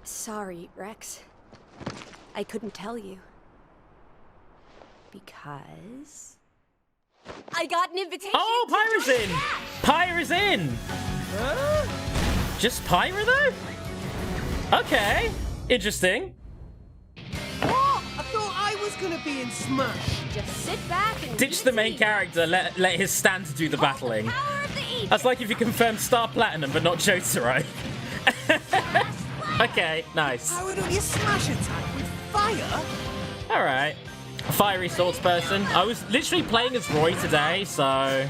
Sorry, Rex. I couldn't tell you. Because... I got an invitation. Oh, Pyra's in! Pyra's in! Just Pyra, though? Okay. Interesting. What? I thought I was gonna be in Smash. Just sit back and... Ditch the main character, let his stand do the battling. Power of the Aegis. That's like if you confirmed Star Platinum, but not Jotaro. Okay, nice. How do you smash attack with fire? Alright. Fiery swords person. I was literally playing as Roy today, so...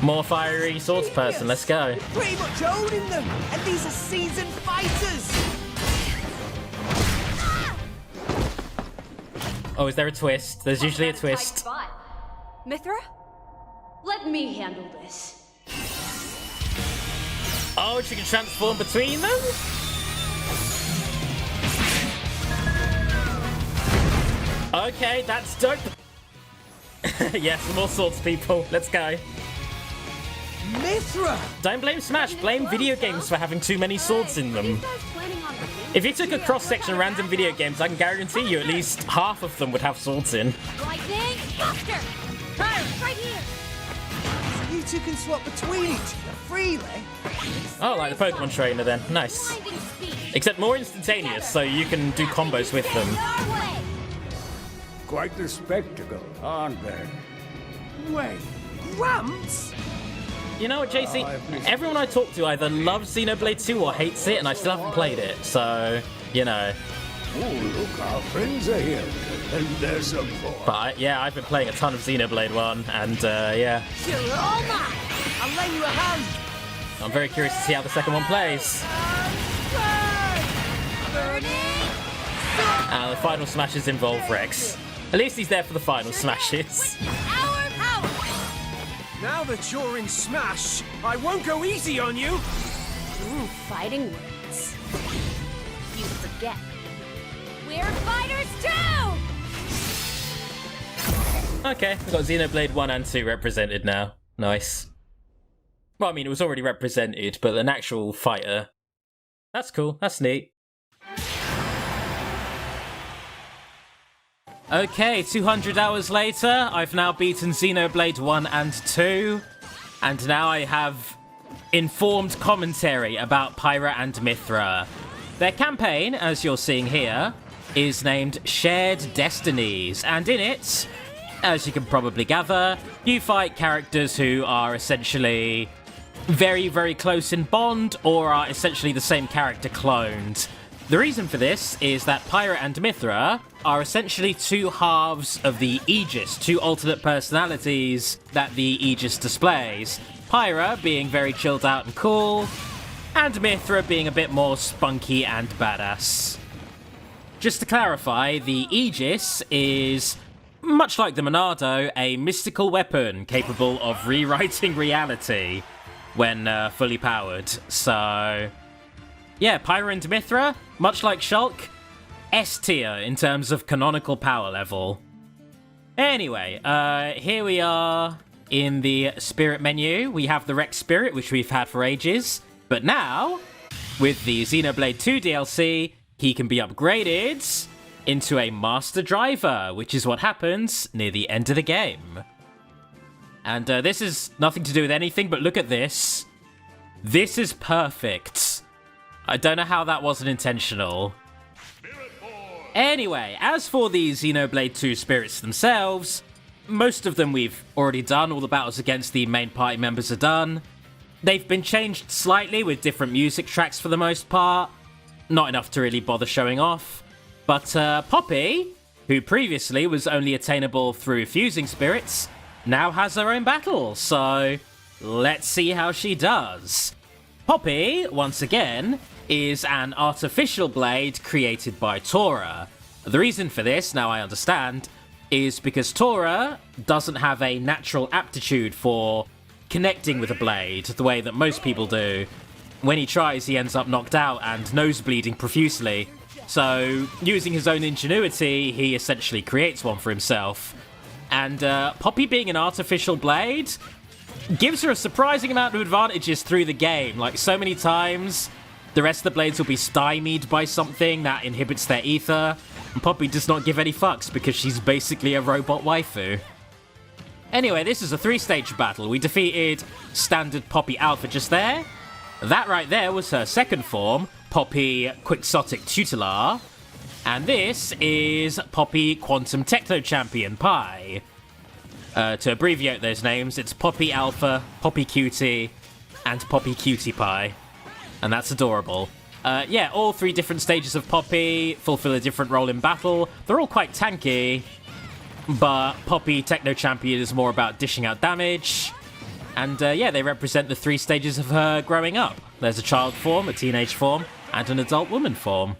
More fiery swords person, let's go. You're pretty much owning them, and these are seasoned fighters. Oh, is there a twist? There's usually a twist. Mithra? Let me handle this. Oh, she can transform between them? Okay, that's dope. Yes, more swords people. Let's go. Mithra! Don't blame Smash, blame video games for having too many swords in them. If you took a cross-section of random video games, I can guarantee you at least half of them would have swords in. Lightning, Buster! Fire, right here! So you two can swap between each other freely? Oh, like the Pokemon trainer then. Nice. Except more instantaneous, so you can do combos with them. Quite the spectacle, aren't they? Wait, Gramps? You know what, JC? Everyone I talk to either loves Xenoblade 2 or hates it, and I still haven't played it, so, you know. Oh, look, our friends are here. And there's a boy. But, yeah, I've been playing a ton of Xenoblade 1, and, yeah. You're all mine. I'll lend you a hand. I'm very curious to see how the second one plays. The final smashes involve Rex. At least he's there for the final smashes. Now that you're in Smash, I won't go easy on you. Ooh, fighting words. You forget. We're fighters too! Okay, we've got Xenoblade 1 and 2 represented now. Nice. Well, I mean, it was already represented, but an actual fighter. That's cool, that's neat. Okay, 200 hours later, I've now beaten Xenoblade 1 and 2, and now I have informed commentary about Pyra and Mithra. Their campaign, as you're seeing here, is named Shared Destinies, and in it, as you can probably gather, you fight characters who are essentially very, very close in bond, or are essentially the same character cloned. The reason for this is that Pyra and Mithra are essentially two halves of the Aegis, two alternate personalities that the Aegis displays. Pyra being very chilled out and cool, and Mithra being a bit more spunky and badass. Just to clarify, the Aegis is, much like the Monado, a mystical weapon capable of rewriting reality when fully powered. So, yeah, Pyra and Mithra, much like Shulk, S tier in terms of canonical power level. Anyway, here we are in the spirit menu. We have the Rex Spirit, which we've had for ages. But now, with the Xenoblade 2 DLC, he can be upgraded into a Master Driver, which is what happens near the end of the game. And this is nothing to do with anything, but look at this. This is perfect. I don't know how that wasn't intentional. Anyway, as for the Xenoblade 2 spirits themselves, most of them we've already done. All the battles against the main party members are done. They've been changed slightly with different music tracks for the most part. Not enough to really bother showing off. But Poppy, who previously was only attainable through fusing spirits, now has her own battle, so let's see how she does. Poppy, once again, is an artificial blade created by Tora. The reason for this, now I understand, is because Tora doesn't have a natural aptitude for connecting with a blade the way that most people do. When he tries, he ends up knocked out and nosebleeding profusely. So, using his own ingenuity, he essentially creates one for himself. And Poppy being an artificial blade gives her a surprising amount of advantages through the game. Like, so many times, The rest of the blades will be stymied by something that inhibits their ether, and Poppy does not give any fucks because she's basically a robot waifu. Anyway, this is a 3-stage battle. We defeated standard Poppy Alpha just there. That right there was her second form, Poppy Quixotic Tutelar. And this is Poppy Quantum Techno Champion Pi. To abbreviate those names, it's Poppy Alpha, Poppy Cutie, and Poppy Cutie Pie. And that's adorable. Yeah, all 3 different stages of Poppy fulfill a different role in battle. They're all quite tanky, but Poppy Techno Champion is more about dishing out damage. And yeah, they represent the 3 stages of her growing up. There's a child form, a teenage form, and an adult woman form.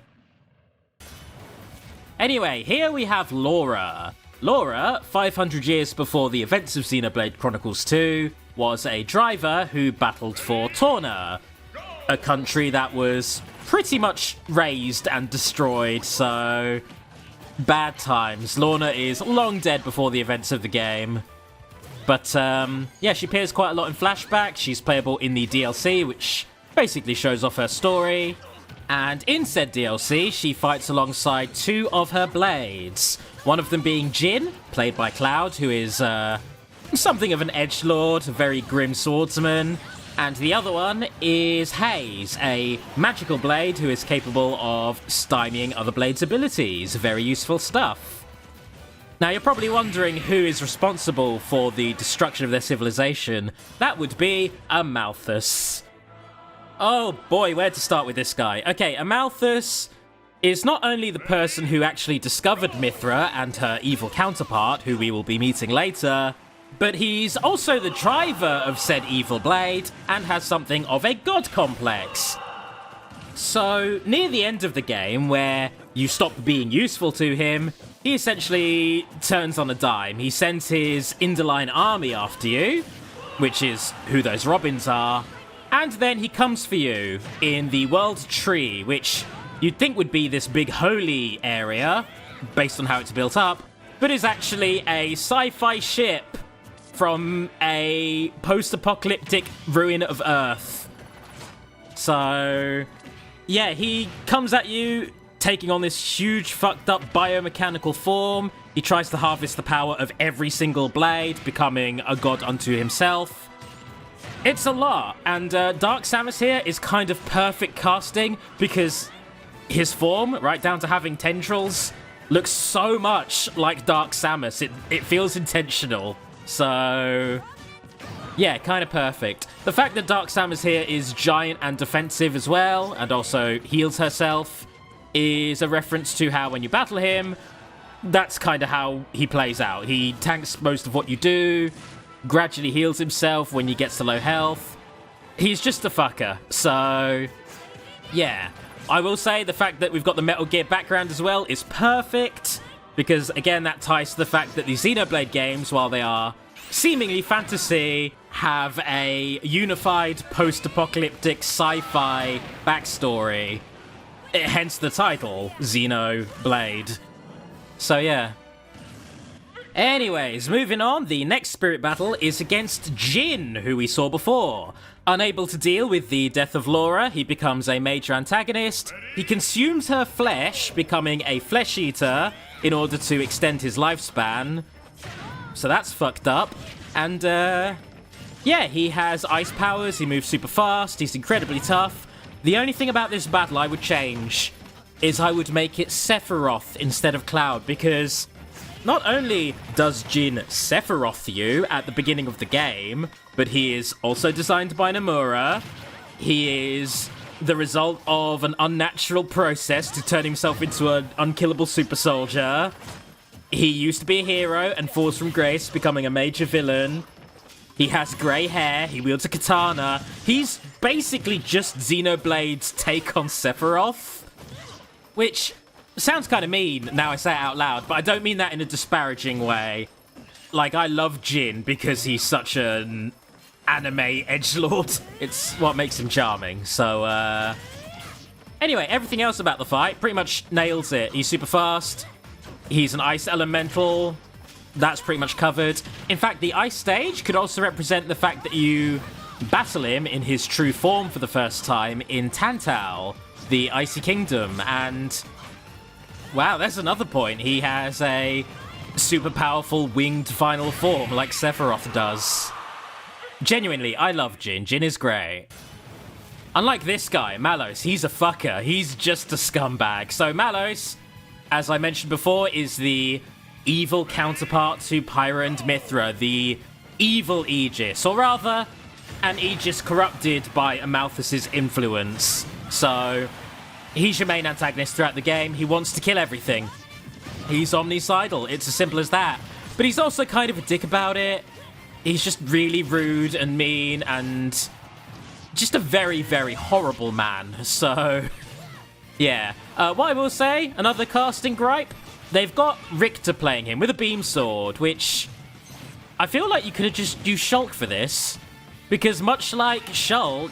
Anyway, here we have Laura. Laura, 500 years before the events of Xenoblade Chronicles 2, was a driver who battled for Torna, a country that was pretty much razed and destroyed, so bad times. Lorna is long dead before the events of the game. But yeah, she appears quite a lot in flashback. She's playable in the DLC, which basically shows off her story. And in said DLC, she fights alongside 2 of her blades. One of them being Jin, played by Cloud, who is something of an edgelord, a very grim swordsman. And the other one is Haze, a magical blade who is capable of stymieing other blades' abilities. Very useful stuff. Now, you're probably wondering who is responsible for the destruction of their civilization. That would be Amalthus. Oh boy, where to start with this guy? Okay, Amalthus is not only the person who actually discovered Mithra and her evil counterpart, who we will be meeting later, but he's also the driver of said evil blade and has something of a god complex. So, near the end of the game, where you stop being useful to him, he essentially turns on a dime. He sends his Indoline army after you, which is who those Robins are, and then he comes for you in the World Tree, which you'd think would be this big holy area, based on how it's built up, but is actually a sci-fi ship from a post-apocalyptic ruin of Earth. So, yeah, he comes at you, taking on this huge fucked up biomechanical form. He tries to harvest the power of every single blade, becoming a god unto himself. It's a lot, and Dark Samus here is kind of perfect casting, because his form, right down to having tendrils, looks so much like Dark Samus. It feels intentional. So, yeah, kind of perfect. The fact that Dark Samus here is giant and defensive as well, and also heals herself, is a reference to how when you battle him, that's kind of how he plays out. He tanks most of what you do, gradually heals himself when he gets to low health. He's just a fucker. So, yeah. I will say the fact that we've got the Metal Gear background as well is perfect, because, again, that ties to the fact that the Xenoblade games, while they are seemingly fantasy, have a unified post-apocalyptic sci-fi backstory. Hence the title, Xenoblade. So, yeah. Anyways, moving on, the next spirit battle is against Jin, who we saw before. Unable to deal with the death of Laura, he becomes a major antagonist. He consumes her flesh, becoming a flesh eater, in order to extend his lifespan. So that's fucked up. And, yeah, he has ice powers, he moves super fast, he's incredibly tough. The only thing about this battle I would change is I would make it Sephiroth instead of Cloud, because not only does Jin Sephiroth you at the beginning of the game, but he is also designed by Nomura. He is the result of an unnatural process to turn himself into an unkillable super soldier. He used to be a hero and falls from grace, becoming a major villain. He has grey hair, he wields a katana. He's basically just Xenoblade's take on Sephiroth, which sounds kind of mean now I say it out loud, but I don't mean that in a disparaging way. Like, I love Jin because he's such an anime edgelord. It's what makes him charming. So, anyway, everything else about the fight pretty much nails it. He's super fast. He's an ice elemental. That's pretty much covered. In fact, the ice stage could also represent the fact that you battle him in his true form for the first time in Tantal, the Icy Kingdom, and wow, there's another point. He has a super powerful winged final form like Sephiroth does. Genuinely, I love Jin. Jin is great. Unlike this guy, Malos, he's a fucker. He's just a scumbag. So Malos, as I mentioned before, is the evil counterpart to Pyra and Mithra, the evil Aegis, or rather, an Aegis corrupted by Amalthus's influence. So he's your main antagonist throughout the game. He wants to kill everything. He's omnicidal. It's as simple as that. But he's also kind of a dick about it. He's just really rude and mean and just a very, very horrible man. So, yeah. What I will say, another casting gripe, they've got Richter playing him with a beam sword, which I feel like you could have just used Shulk for this. Because much like Shulk,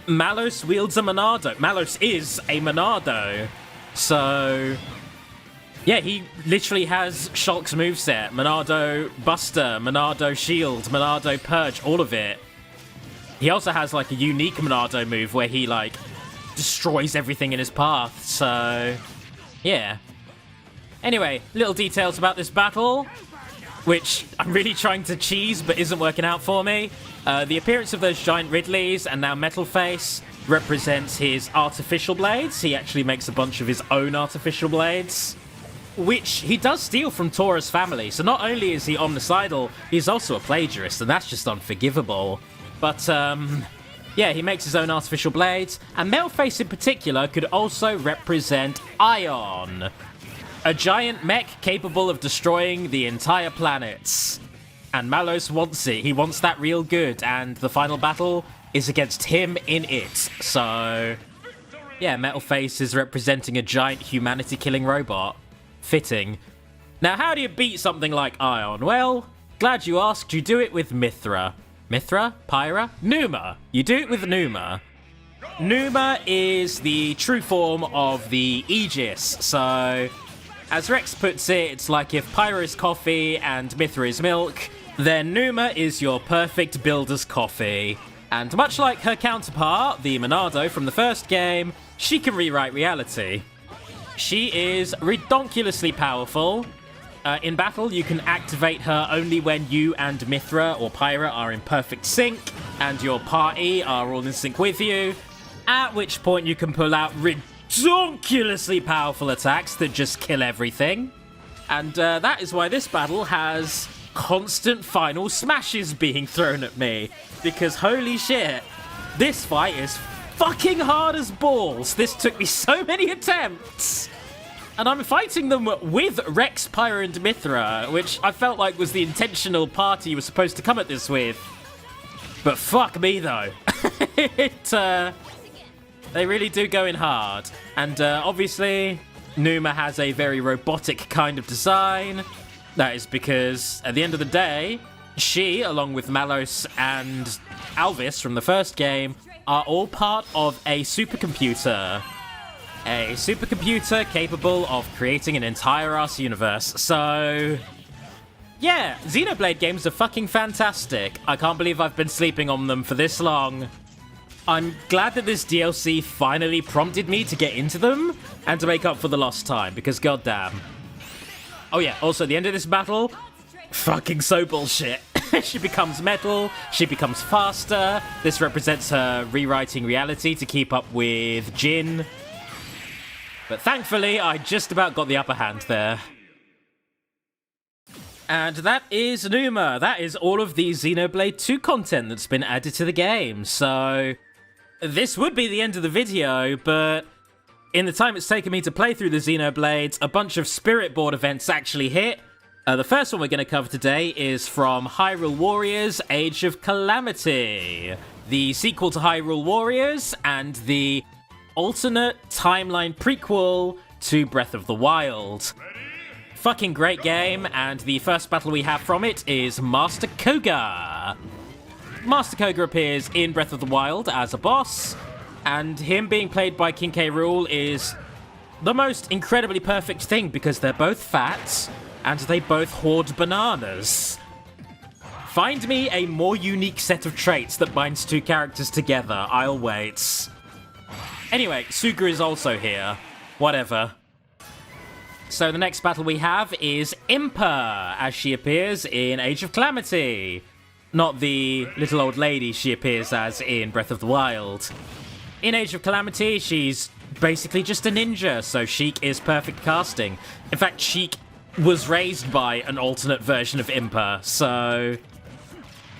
Malos wields a Monado. Malos is a Monado. So, yeah, he literally has Shulk's moveset. Monado Buster, Monado Shield, Monado Purge, all of it. He also has, like, a unique Monado move where he, like, destroys everything in his path. So, yeah. Anyway, little details about this battle, which I'm really trying to cheese but isn't working out for me. The appearance of those giant Ridleys and now Metal Face represents his artificial blades. He actually makes a bunch of his own artificial blades, which he does steal from Tora's family. So not only is he omnicidal, he's also a plagiarist, and that's just unforgivable. But, yeah, he makes his own artificial blades, and Metal Face in particular could also represent Ion, a giant mech capable of destroying the entire planets. And Malos wants it. He wants that real good, and the final battle is against him in it. So, yeah, Metal Face is representing a giant humanity-killing robot. Fitting. Now, how do you beat something like Ion? Well, glad you asked. You do it with Mithra. Mithra? Pyra? Numa. You do it with Numa. Numa is the true form of the Aegis. So, as Rex puts it, it's like if Pyra is coffee and Mithra is milk, then Numa is your perfect builder's coffee. And much like her counterpart, the Monado from the first game, she can rewrite reality. She is redonkulously powerful. In battle, you can activate her only when you and Mithra or Pyra are in perfect sync, and your party are all in sync with you, at which point you can pull out redonkulously powerful attacks that just kill everything. And that is why this battle has constant final smashes being thrown at me, because holy shit, this fight is fucking hard as balls. This took me so many attempts. And I'm fighting them with Rex, Pyra, and Mithra, which I felt like was the intentional party you were supposed to come at this with. But fuck me, though. They really do go in hard. And obviously, Numa has a very robotic kind of design. That is because, at the end of the day, she, along with Malos and Alvis from the first game, are all part of a supercomputer. A supercomputer capable of creating an entire ass universe. So, yeah, Xenoblade games are fucking fantastic. I can't believe I've been sleeping on them for this long. I'm glad that this DLC finally prompted me to get into them and to make up for the lost time, because goddamn. Oh yeah, also the end of this battle, fucking so bullshit. She becomes metal, she becomes faster. This represents her rewriting reality to keep up with Jin. But thankfully, I just about got the upper hand there. And that is Numa. That is all of the Xenoblade 2 content that's been added to the game. So, this would be the end of the video, but in the time it's taken me to play through the Xenoblades, a bunch of Spirit Board events actually hit. The first one we're going to cover today is from Hyrule Warriors Age of Calamity, the sequel to Hyrule Warriors and the alternate timeline prequel to Breath of the Wild. Fucking great game, and the first battle we have from it is Master Koga. Master Koga appears in Breath of the Wild as a boss, and him being played by King K. Rool is the most incredibly perfect thing because they're both fat and they both hoard bananas. Find me a more unique set of traits that binds two characters together. I'll wait. Anyway, Suga is also here. Whatever. So the next battle we have is Impa, as she appears in Age of Calamity. Not the little old lady she appears as in Breath of the Wild. In Age of Calamity, she's basically just a ninja, so Sheik is perfect casting. In fact, Sheik was raised by an alternate version of Impa, so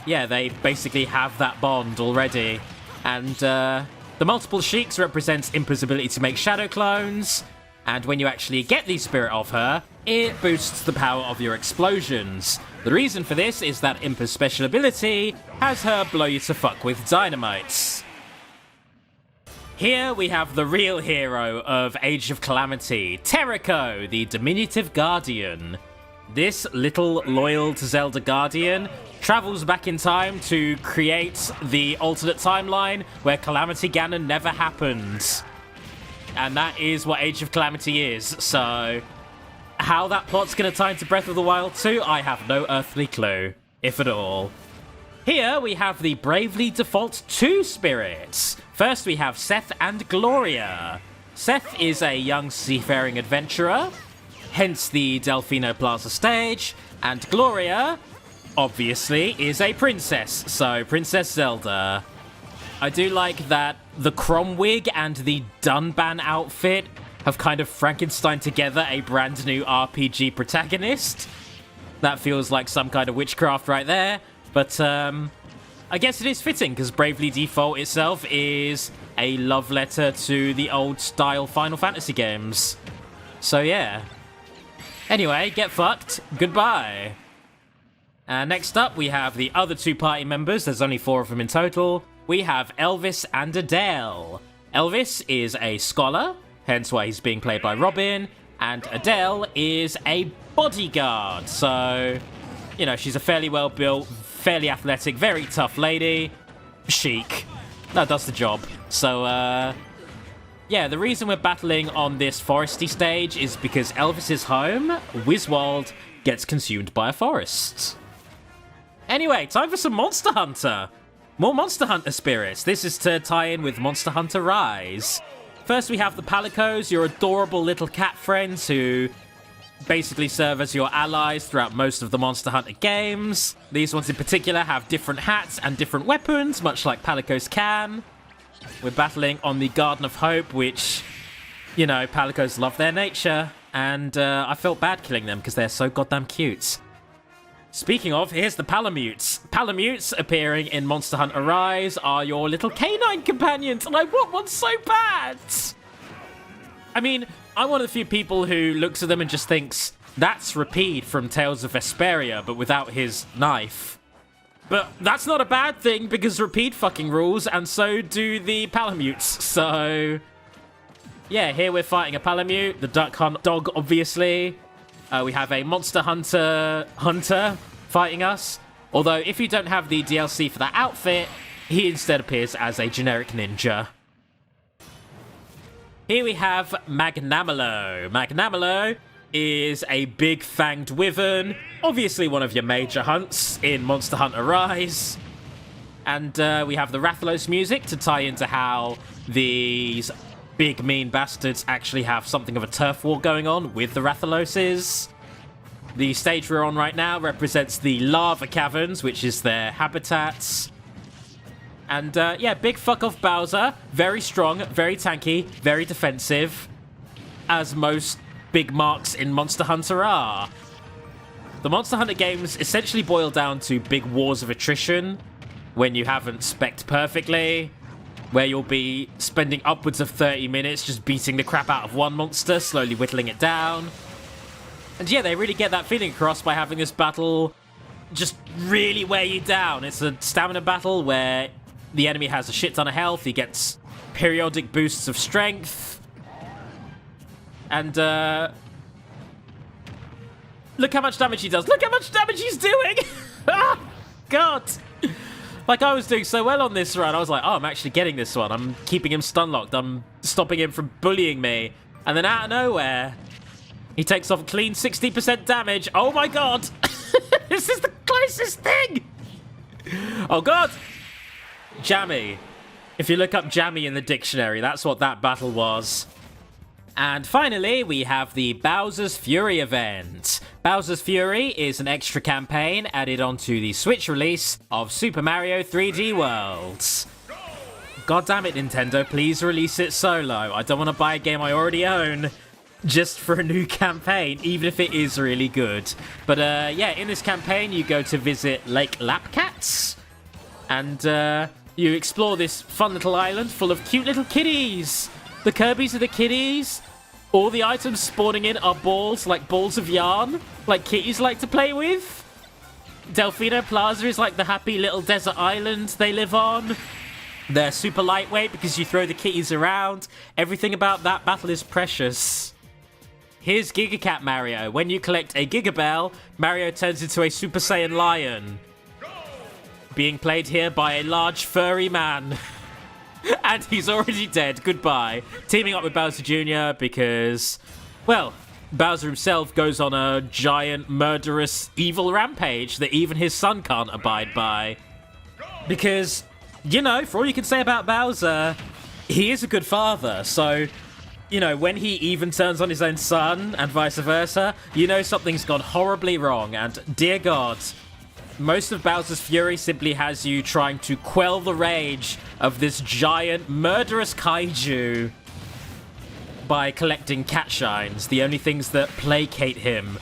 yeah, they basically have that bond already. And the multiple Sheiks represents Impa's ability to make shadow clones, and when you actually get the spirit of her, it boosts the power of your explosions. The reason for this is that Impa's special ability has her blow you to fuck with dynamites. Here we have the real hero of Age of Calamity, Terrico, the diminutive guardian. This little loyal to Zelda guardian travels back in time to create the alternate timeline where Calamity Ganon never happened. And that is what Age of Calamity is, so how that plot's going to tie into Breath of the Wild 2, I have no earthly clue, if at all. Here we have the Bravely Default 2 spirits. First we have Seth and Gloria. Seth is a young seafaring adventurer, hence the Delfino Plaza stage, and Gloria, obviously, is a princess, so Princess Zelda. I do like that the Crom wig and the Dunban outfit have kind of Frankenstein together a brand new RPG protagonist. That feels like some kind of witchcraft right there. But I guess it is fitting, because Bravely Default itself is a love letter to the old-style Final Fantasy games. So yeah. Anyway, get fucked. Goodbye. Next up, we have the other two party members. There's only 4 of them in total. We have Elvis and Adele. Elvis is a scholar, hence why he's being played by Robin, and Adele is a bodyguard. So, you know, she's a fairly well-built, fairly athletic, very tough lady. Chic. That does the job. So, yeah, the reason we're battling on this foresty stage is because Elvis's home, Wiswald, gets consumed by a forest. Anyway, time for some Monster Hunter. More Monster Hunter spirits. This is to tie in with Monster Hunter Rise. First, we have the Palicos, your adorable little cat friends who basically serve as your allies throughout most of the Monster Hunter games. These ones in particular have different hats and different weapons, much like Palicos can. We're battling on the Garden of Hope, which, you know, Palicos love their nature, and I felt bad killing them because they're so goddamn cute. Speaking of, here's the Palamutes. Palamutes appearing in Monster Hunter Rise are your little canine companions, and I want one so bad! I mean, I'm one of the few people who looks at them and just thinks, that's Rapide from Tales of Vesperia, but without his knife. But that's not a bad thing, because Rapide fucking rules, and so do the Palamutes, so yeah, here we're fighting a Palamute, the Duck Hunt dog, obviously. We have a Monster Hunter fighting us. Although, if you don't have the DLC for that outfit, he instead appears as a generic ninja. Here we have Magnamalo. Magnamalo is a big fanged wyvern, obviously one of your major hunts in Monster Hunter Rise. And we have the Rathalos music to tie into how these big mean bastards actually have something of a turf war going on with the Rathaloses. The stage we're on right now represents the lava caverns, which is their habitats. And yeah, big fuck off Bowser. Very strong, very tanky, very defensive, as most big marks in Monster Hunter are. The Monster Hunter games essentially boil down to big wars of attrition when you haven't spec'd perfectly, where you'll be spending upwards of 30 minutes just beating the crap out of one monster, slowly whittling it down. And yeah, they really get that feeling across by having this battle just really wear you down. It's a stamina battle where the enemy has a shit ton of health, he gets periodic boosts of strength, and look how much damage he does. Look how much damage he's doing! Ah, God! Like, I was doing so well on this run. I was like, oh, I'm actually getting this one. I'm keeping him stun-locked. I'm stopping him from bullying me. And then out of nowhere, he takes off a clean 60% damage. Oh my God! This is the closest thing! Oh god! Jammy. If you look up Jammy in the dictionary, that's what that battle was. And finally, we have the Bowser's Fury event. Bowser's Fury is an extra campaign added onto the Switch release of Super Mario 3D World. God damn it, Nintendo, please release it solo. I don't want to buy a game I already own just for a new campaign, even if it is really good. But yeah, in this campaign, you go to visit Lake Lapcats, and you explore this fun little island full of cute little kitties. The Kirby's are the kitties. All the items spawning in are balls, like balls of yarn, like kitties like to play with. Delfino Plaza is like the happy little desert island they live on. They're super lightweight because you throw the kitties around. Everything about that battle is precious. Here's Giga Cat Mario. When you collect a Giga Bell, Mario turns into a Super Saiyan lion. Being played here by a large furry man. And he's already dead. Goodbye. Teaming up with Bowser Jr. because, well, Bowser himself goes on a giant, murderous, evil rampage that even his son can't abide by. Because, you know, for all you can say about Bowser, he is a good father. So, you know, when he even turns on his own son and vice versa, you know something's gone horribly wrong. And, dear God, most of Bowser's Fury simply has you trying to quell the rage of this giant, murderous kaiju by collecting cat shines, the only things that placate him,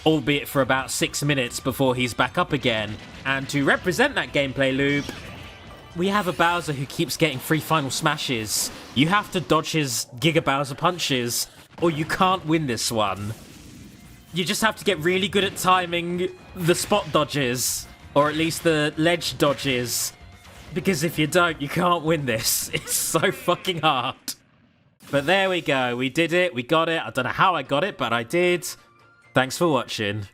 albeit for about 6 minutes before he's back up again. And to represent that gameplay loop, we have a Bowser who keeps getting free final smashes. You have to dodge his Giga Bowser punches, or you can't win this one. You just have to get really good at timing the spot dodges, or at least the ledge dodges, because if you don't, you can't win this. It's so fucking hard. But there we go, we did it, we got it. I don't know how I got it, but I did. Thanks for watching.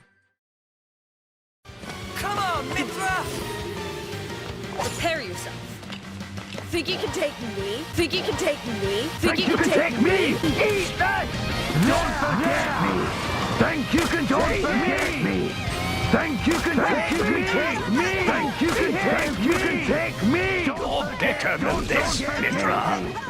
Come on, Mithra! Prepare yourself. Think you can take me? Think you can take me? Think you can take me? Eat that! Don't forget me! Think you can take me? Think you can take me? Think you can take me? You're better than this, Mithra!